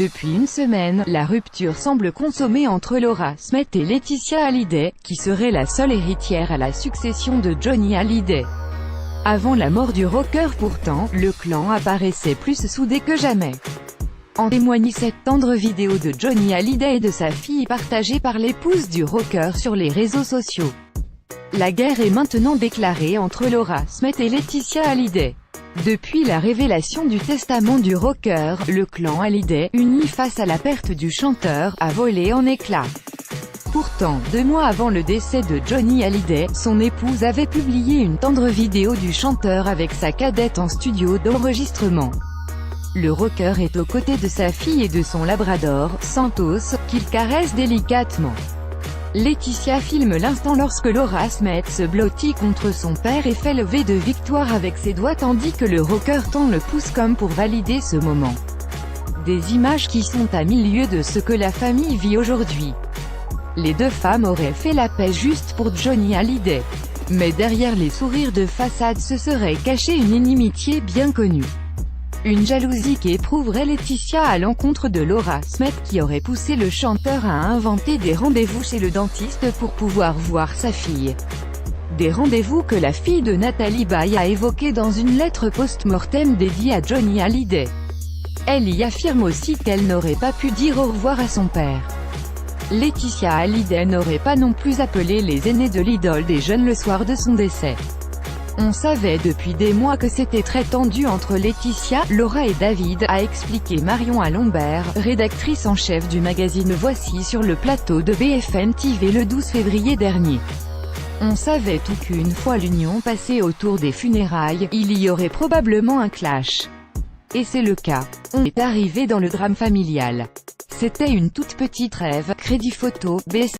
Depuis une semaine, la rupture semble consommée entre Laura Smith et Laetitia Hallyday, qui serait la seule héritière à la succession de Johnny Hallyday. Avant la mort du rocker pourtant, le clan apparaissait plus soudé que jamais. En témoigne cette tendre vidéo de Johnny Hallyday et de sa fille partagée par l'épouse du rocker sur les réseaux sociaux. La guerre est maintenant déclarée entre Laura Smith et Laetitia Hallyday. Depuis la révélation du testament du rocker, le clan Hallyday, uni face à la perte du chanteur, a volé en éclats. Pourtant, 2 mois avant le décès de Johnny Hallyday, son épouse avait publié une tendre vidéo du chanteur avec sa cadette en studio d'enregistrement. Le rocker est aux côtés de sa fille et de son labrador, Santos, qu'il caresse délicatement. Laetitia filme l'instant lorsque Laura Smith se blottit contre son père et fait le V de victoire avec ses doigts tandis que le rocker tend le pouce comme pour valider ce moment. Des images qui sont à milieu de ce que la famille vit aujourd'hui. Les 2 femmes auraient fait la paix juste pour Johnny Hallyday. Mais derrière les sourires de façade se serait cachée une inimitié bien connue. Une jalousie qu'éprouverait Laetitia à l'encontre de Laura Smith qui aurait poussé le chanteur à inventer des rendez-vous chez le dentiste pour pouvoir voir sa fille. Des rendez-vous que la fille de Nathalie Baye a évoqués dans une lettre post-mortem dédiée à Johnny Hallyday. Elle y affirme aussi qu'elle n'aurait pas pu dire au revoir à son père. Laetitia Hallyday n'aurait pas non plus appelé les aînés de l'idole des jeunes le soir de son décès. On savait depuis des mois que c'était très tendu entre Laetitia, Laura et David, a expliqué Marion Alombert, rédactrice en chef du magazine Voici sur le plateau de BFM TV le 12 février dernier. On savait tout qu'une fois l'union passée autour des funérailles, il y aurait probablement un clash. Et c'est le cas. On est arrivé dans le drame familial. C'était une toute petite rêve, crédit photo, BS.